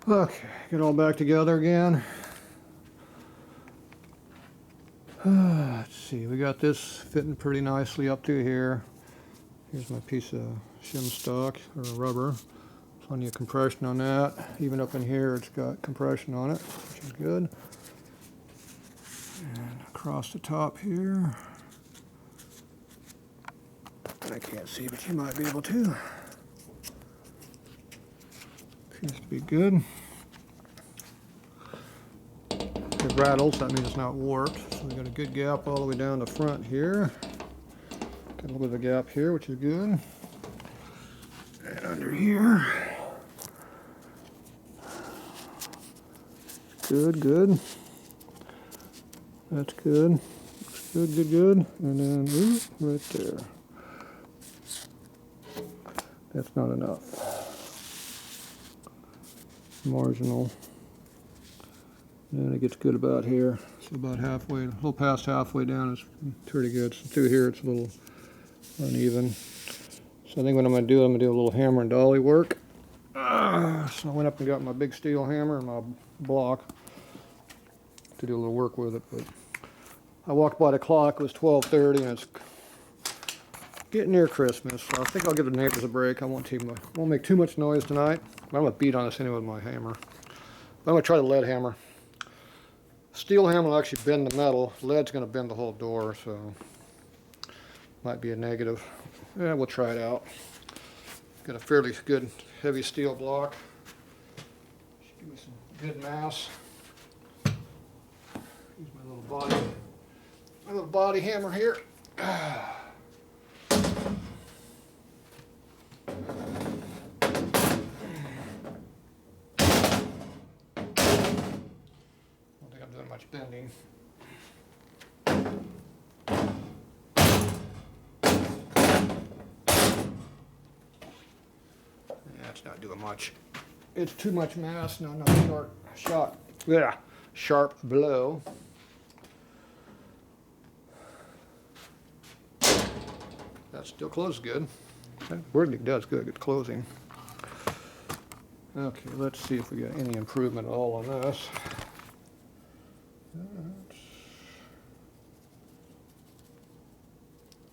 Okay, get all back together again. Let's see, we got this fitting pretty nicely up through here. Here's my piece of shim stock or rubber. Plenty of compression on that. Even up in here it's got compression on it, which is good. And across the top here. I can't see, but you might be able to. Appears to be good. It rattles, that means it's not warped. So we got a good gap all the way down the front here. Got a little bit of a gap here, which is good. And under here. Good, good. That's good. Looks good, good, good. And then, ooh, right there. That's not enough. Marginal. And it gets good about here. So about halfway, a little past halfway down is pretty good. So through here it's a little uneven. So I think what I'm going to do, a little hammer and dolly work. So I went up and got my big steel hammer and my block to do a little work with it. But I walked by the clock, it was 12:30 and it's getting near Christmas. So I think I'll give the neighbors a break. I won't make too much noise tonight. I'm going to beat on this anyway with my hammer. But I'm going to try the lead hammer. Steel hammer will actually bend the metal. Lead's going to bend the whole door, so might be a negative. Yeah, we'll try it out. Got a fairly good heavy steel block. Should give me some good mass. Use my little body hammer here. Much bending. That's not doing much. It's too much mass, not enough sharp blow. That still closes good. That weirdly does good at closing. Okay, let's see if we got any improvement at all on this.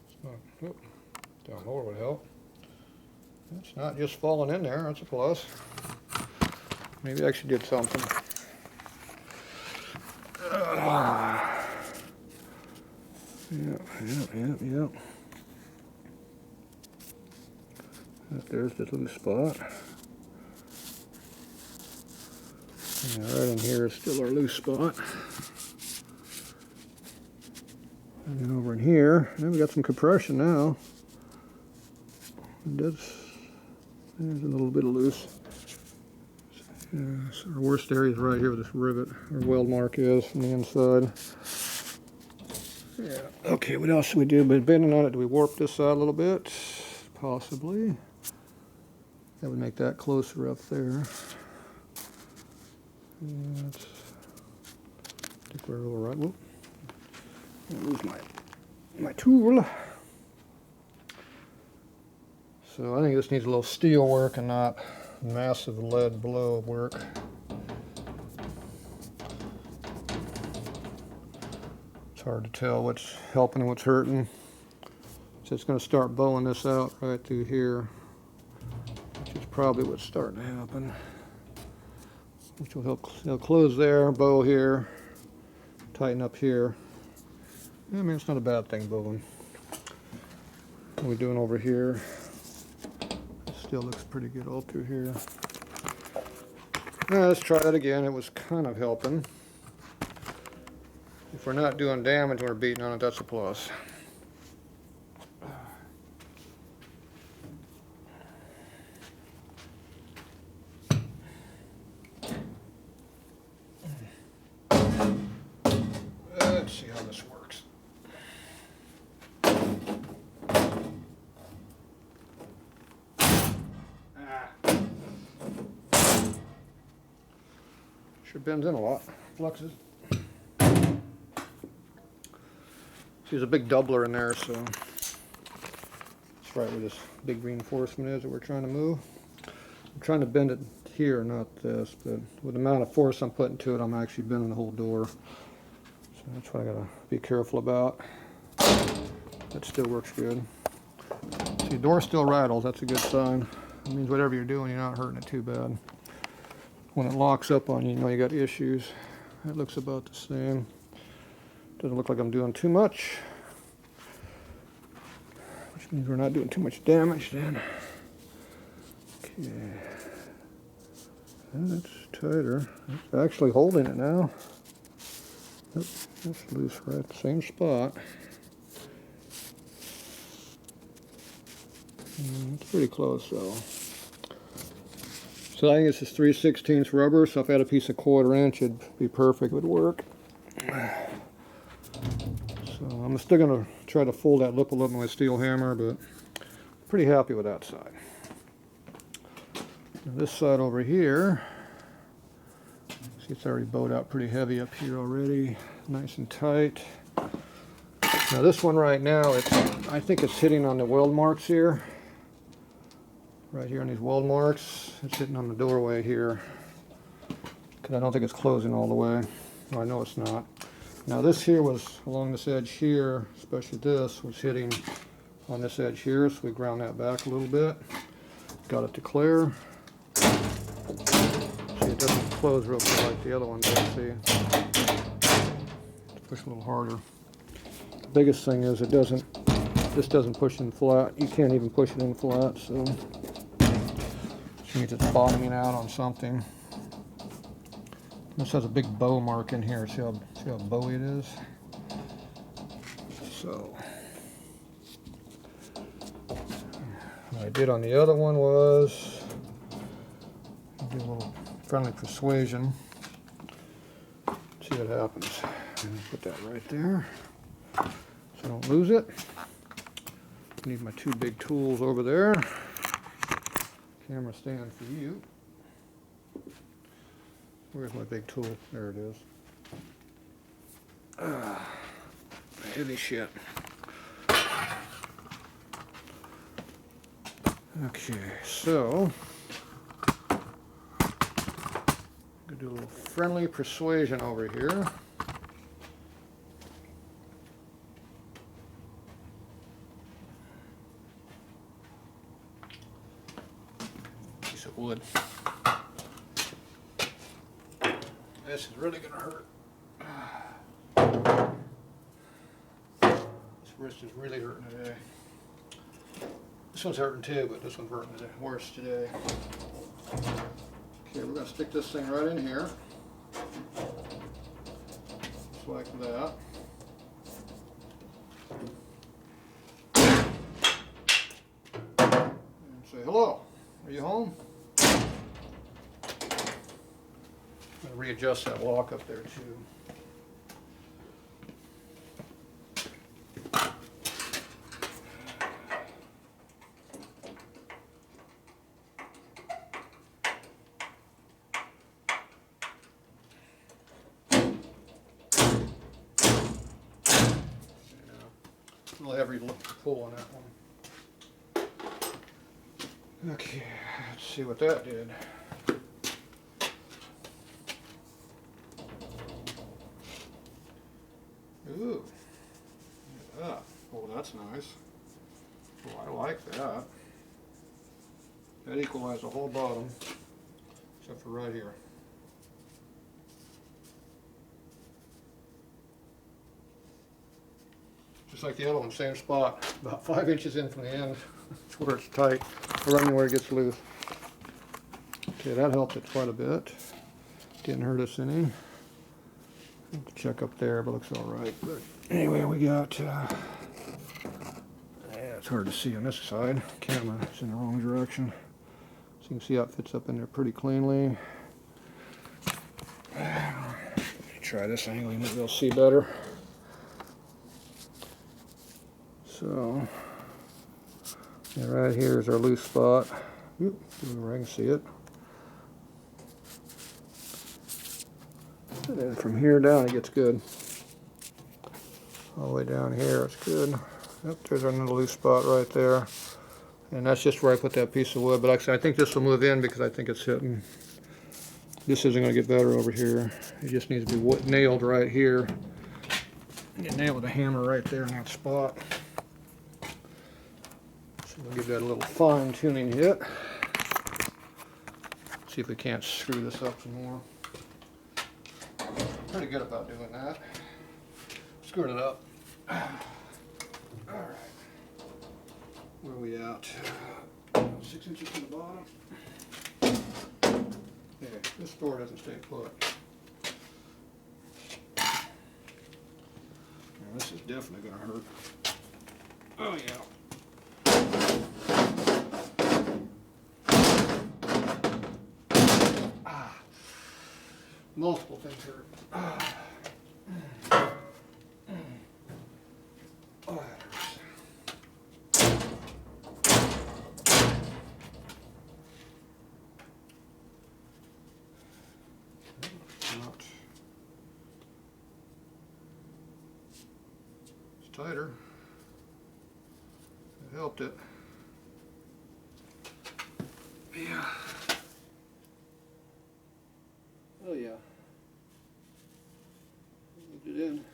It's not, down lower would help. It's not just falling in there, that's a plus. Maybe I actually did something. Yep. There's this little spot. Yeah, right in here is still our loose spot. And then over in here, then we got some compression now. There's a little bit of loose. Yeah, so our worst area is right here where this rivet or weld mark is from the inside. Yeah. Okay, what else should we do? Been bending on it. Do we warp this side a little bit? Possibly. That would make that closer up there. Yeah, I think we're all right. Whoop. I'll lose my tool. So I think this needs a little steel work and not massive lead blow work. It's hard to tell what's helping and what's hurting. So it's going to start bowing this out right through here, which is probably what's starting to happen. Which will help. It'll close there, bow here, tighten up here. I mean, it's not a bad thing bowing. What are we doing over here? It still looks pretty good all through here. Now, let's try that again. It was kind of helping. If we're not doing damage when we're beating on it, that's a plus. Let's see how this works. Sure bends in a lot, fluxes. There's a big doubler in there, so that's right where this big reinforcement is that we're trying to move. I'm trying to bend it here, not this, but with the amount of force I'm putting to it, I'm actually bending the whole door. So that's what I gotta be careful about. That still works good. See, the door still rattles, that's a good sign. It means whatever you're doing, you're not hurting it too bad. When it locks up on you, you know you got issues. That looks about the same. Doesn't look like I'm doing too much, which means we're not doing too much damage then. Okay. That's tighter. It's actually holding it now. Yep, that's loose right at the same spot. It's pretty close though. So I think this is 3/16 rubber, so if I had a piece of 1/4 inch, it'd be perfect, it would work. So I'm still going to try to fold that lip a little with my steel hammer, but pretty happy with that side. Now this side over here, see it's already bowed out pretty heavy up here already, nice and tight. Now this one right now, I think it's hitting on the weld marks here. Right here on these weld marks, it's hitting on the doorway here. Because I don't think it's closing all the way. Well, I know it's not. Now this here was along this edge here, especially this, was hitting on this edge here, so we ground that back a little bit. Got it to clear. See, it doesn't close real good like the other one does, see. Push a little harder. The biggest thing is this doesn't push in flat. You can't even push it in flat, so which means it's bottoming out on something. This has a big bow mark in here. See how bowy it is? So what I did on the other one was do a little friendly persuasion. See what happens. Put that right there so I don't lose it. Need my 2 big tools over there. Camera stand for you. Where's my big tool? There it is. Heavy shit. Okay, so I'm gonna do a little friendly persuasion over here. Piece of wood. This is really gonna hurt. This wrist is really hurting today. This one's hurting too, but this one's hurting worse today. Okay, we're gonna stick this thing right in here. Just like that. And say, hello, are you home? I'm going to readjust that lock up there too. A little heavy pull on that one. Okay, let's see what that did. Ooh, look at that. Oh, that's nice. Oh, I like that. That equalized the whole bottom, except for right here. Just like the other one, same spot, about 5 inches in from the end. That's where it's tight, or anywhere it gets loose. Okay, that helped it quite a bit. Didn't hurt us any. Check up there, but looks all right. But anyway, we got, yeah, it's hard to see on this side. Camera is in the wrong direction. So you can see how it fits up in there pretty cleanly. Try this angle, maybe you'll see better. So, yeah, right here is our loose spot. Oop, where I can see it. And then from here down it gets good. All the way down here it's good. Yep, there's our little loose spot right there. And that's just where I put that piece of wood. But like I said, I think this will move in because I think it's hitting This isn't going to get better over here. It just needs to be nailed right here. Get nailed with a hammer right there in that spot. So we'll give that a little fine tuning hit. See if we can't screw this up some more. Pretty good about doing that. Screwing it up. Alright. Where are we at? 6 inches to the bottom. Okay, this door doesn't stay put. Now, this is definitely going to hurt. Oh yeah. Multiple things hurt. Oh, that hurts. It's tighter. It helped it. Yeah. Oh yeah. Moved it in.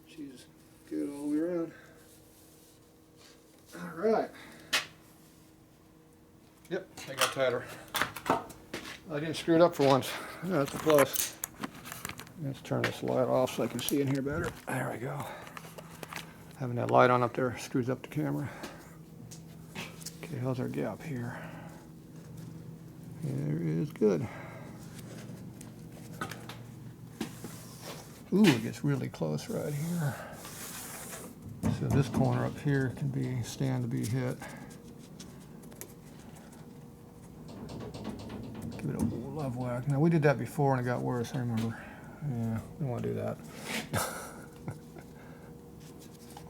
She's good all the way around. Alright. Yep, they got tighter. I didn't screw it up for once. That's a plus. Let's turn this light off so I can see in here better. There we go. Having that light on up there screws up the camera. Okay, how's our gap here? There is good. Ooh, it gets really close right here. So this corner up here can stand to be hit. Give it a love whack. Now we did that before and it got worse, I remember. Yeah, we don't want to do that.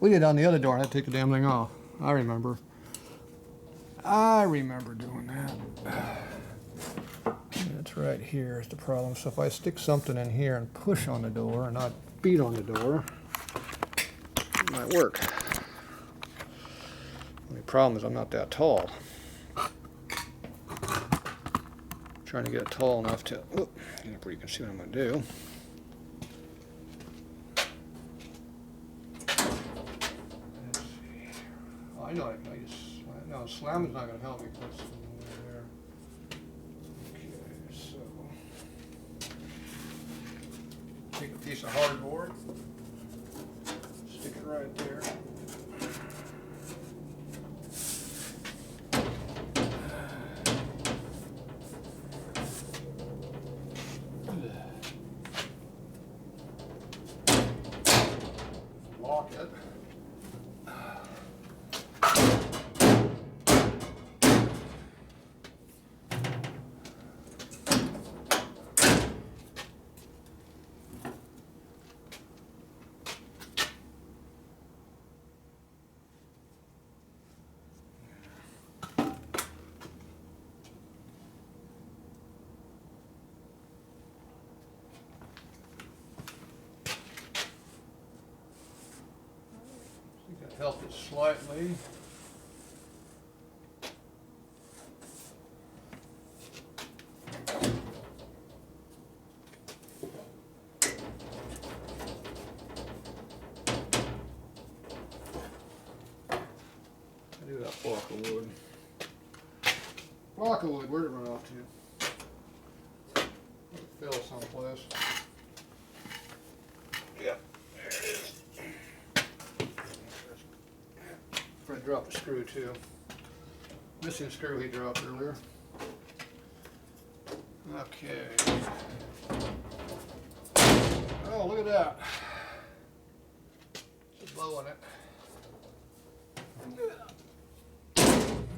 We did it on the other door and I had to take the damn thing off. I remember. I remember doing that. It's right here is the problem. So if I stick something in here and push on the door and not beat on the door, it might work. The only problem is I'm not that tall. Trying to get it tall enough to, where you can see what I'm going to do. Let's see. Oh, I know I can just slam. No, slamming's not going to help me put something there. Okay, so take a piece of hardboard, stick it right there. Lock it. Help it slightly. I do that block of wood. Block of wood, where'd it run off to? Fill someplace. Yep, there it is. I dropped a screw too. Missing screw he dropped earlier. Okay. Oh, look at that. There's a bow in it. There's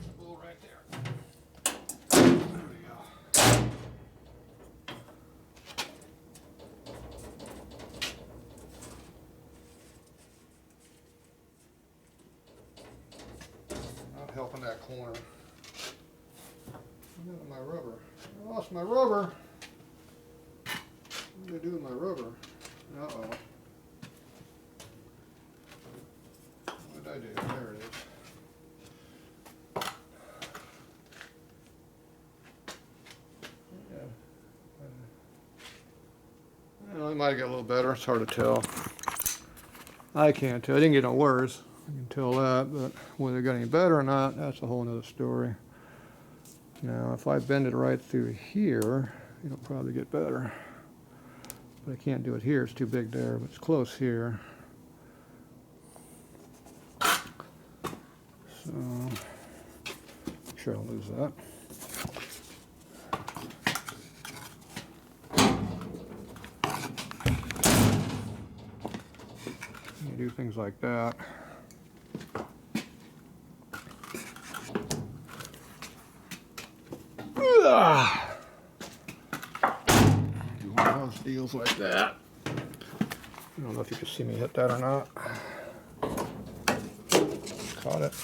a bow right there. There we go. Helping that corner. What did my rubber? I lost my rubber. What did I do with my rubber? Uh-oh. What did I do? There it is. Yeah. it might get a little better. It's hard to tell. I can't tell. It didn't get no worse. I can tell that, but whether it got any better or not, that's a whole nother story. Now, if I bend it right through here, it'll probably get better. But I can't do it here. It's too big there, but it's close here. So, make sure I don't lose that. You do things like that. Do one of those deals like that. I don't know if you can see me hit that or not. Caught it.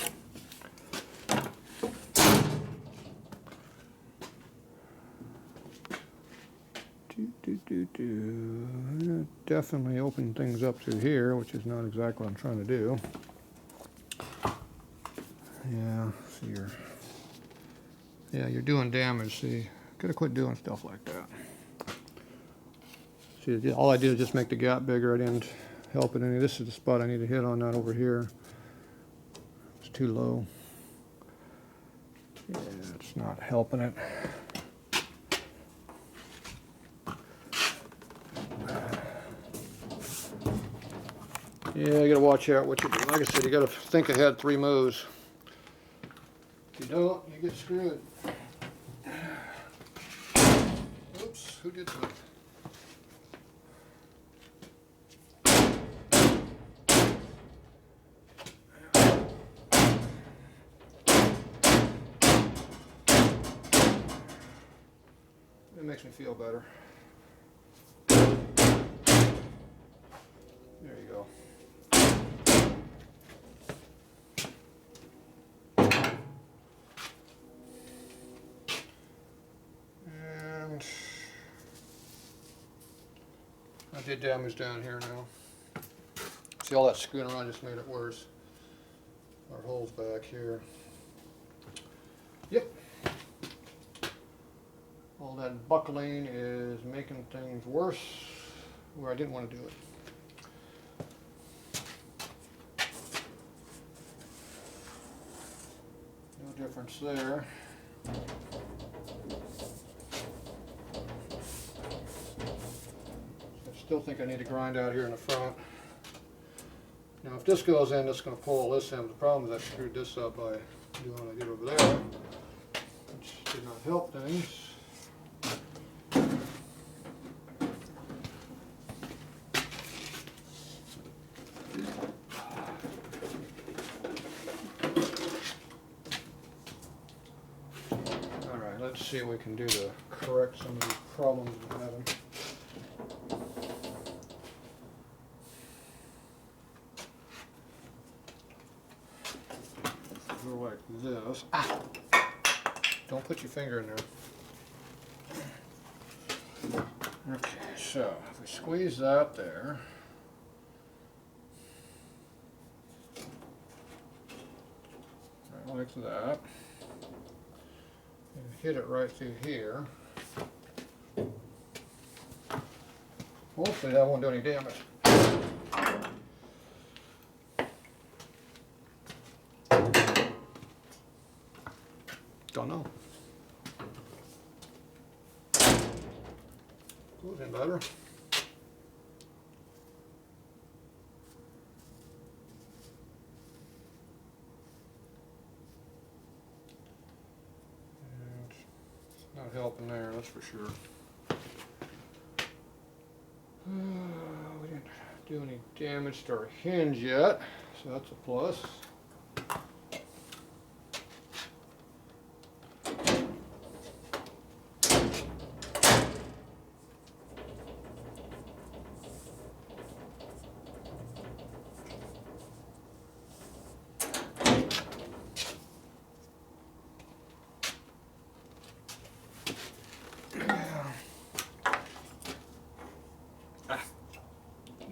Definitely open things up through here, which is not exactly what I'm trying to do. Yeah, see you're doing damage. See, gotta quit doing stuff like that. See, all I did is just make the gap bigger. I didn't help it any. This is the spot I need to hit on, not over here. It's too low. Yeah, it's not helping it. Yeah, you gotta watch out what you do. Like I said, you gotta think ahead 3 moves. If you don't, you get screwed. Oops, who did that? It makes me feel better. There you go. And I did damage down here now. See, all that screwing around just made it worse. Our hole's back here. Yep. All that buckling is making things worse where I didn't want to do it. No difference there. I still think I need to grind out here in the front. Now if this goes in, it's going to pull this in. The problem is I screwed this up by doing what I did over there, which did not help things. Alright, let's see what we can do to correct some of these problems we're having. Go like this. Ah! Don't put your finger in there. Okay, so if we squeeze that there, right like that, and hit it right through here. Hopefully that won't do any damage. Don't know. Goes in better. And it's not helping there, that's for sure. We didn't do any damage to our hinge yet, so that's a plus.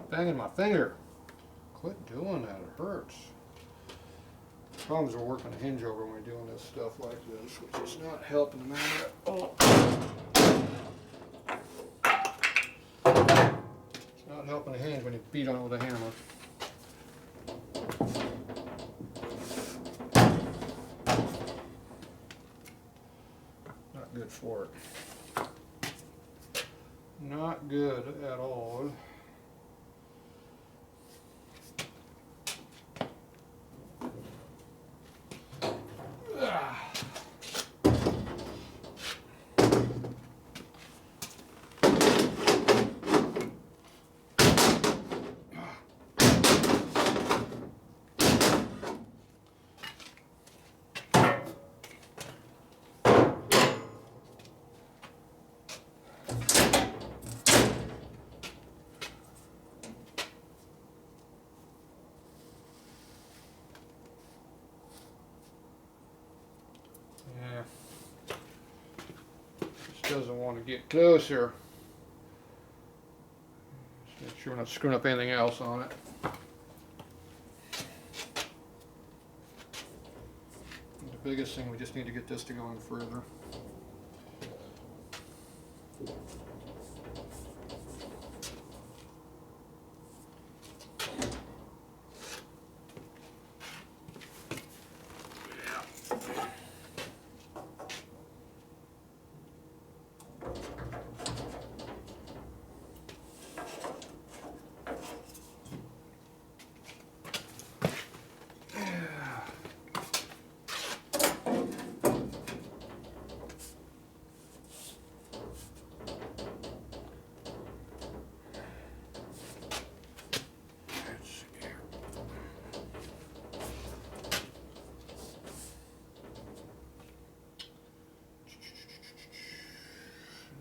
Banging my finger. Quit doing that, it hurts. The problem is we're working a hinge over when we're doing this stuff like this, which is not helping the matter at all. when you beat on it with a hammer. Not good for it. Not good at all. Yeah, just doesn't want to get closer. Just make sure we're not screwing up anything else on it. And the biggest thing, we just need to get this to go in further.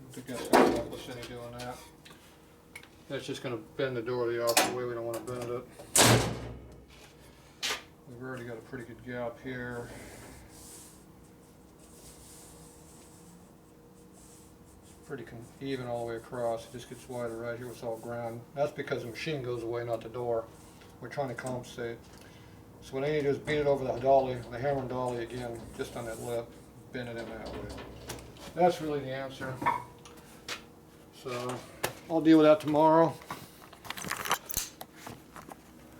I think that's going to help us any doing that. That's just going to bend the door the opposite way. We don't want to bend it. We've already got a pretty good gap here. It's pretty even all the way across. It just gets wider right here. It's all ground. That's because the machine goes away, not the door. We're trying to compensate. So what I need to do is beat it over the dolly, the hammer and dolly again, just on that lip, bend it in that way. That's really the answer. So I'll deal with that tomorrow. I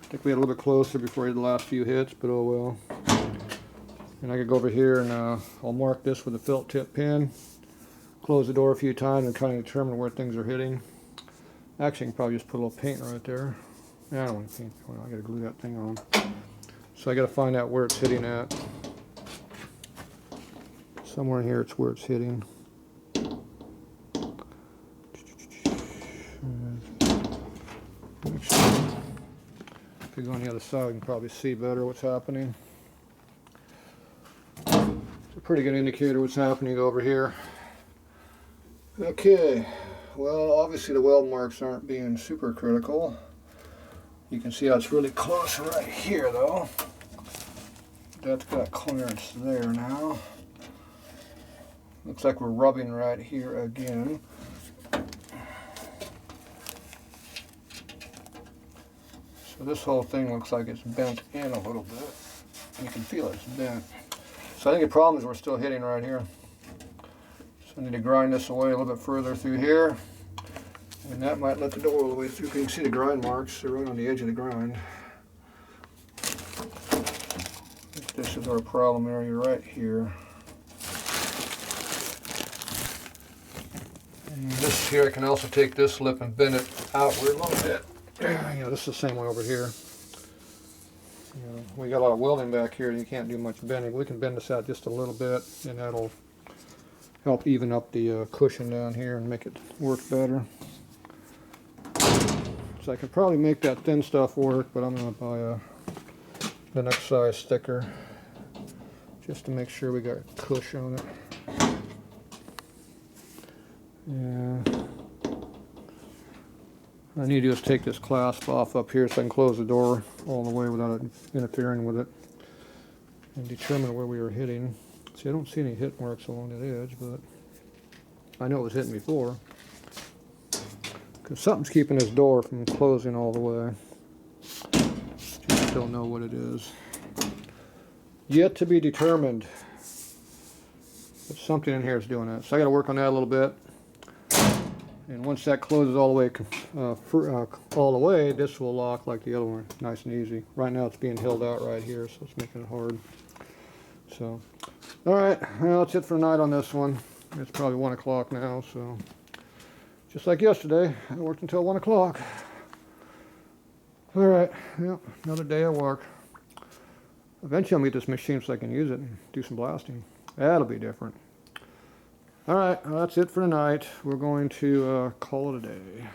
think we had a little bit closer before we had the last few hits, but oh well. And I could go over here and I'll mark this with a felt tip pin, close the door a few times and kind of determine where things are hitting. Actually, I can probably just put a little paint right there. Yeah, I don't want to paint. I got to glue that thing on. So I got to find out where it's hitting at. Somewhere in here, it's where it's hitting. If we go on the other side, we can probably see better what's happening. It's a pretty good indicator what's happening over here. Okay, well, obviously the weld marks aren't being super critical. You can see how it's really close right here, though. That's got clearance there now. Looks like we're rubbing right here again. So this whole thing looks like it's bent in a little bit. You can feel it's bent. So I think the problem is we're still hitting right here. So I need to grind this away a little bit further through here. And that might let the door all the way through. You can see the grind marks. They're right on the edge of the grind. This is our problem area right here. And this here, I can also take this lip and bend it outward a little bit. This is the same way over here. We got a lot of welding back here. You can't do much bending. We can bend this out just a little bit, and that'll help even up the cushion down here and make it work better. So I could probably make that thin stuff work, but I'm going to buy the next size sticker just to make sure we got a cushion on it. Yeah. What I need to do is take this clasp off up here so I can close the door all the way without it interfering with it and determine where we were hitting. See, I don't see any hit marks along that edge, but I know it was hitting before because something's keeping this door from closing all the way. Just don't know what it is. Yet to be determined. But something in here is doing that. So I got to work on that a little bit. And once that closes all the way, all the way, this will lock like the other one, nice and easy. Right now it's being held out right here, so it's making it hard. So, all right, well, that's it for tonight on this one. It's probably 1 o'clock now, so just like yesterday, I worked until 1 o'clock. All right, yeah, another day of work. Eventually I'll get this machine so I can use it and do some blasting. That'll be different. All right, well, that's it for tonight. We're going to call it a day.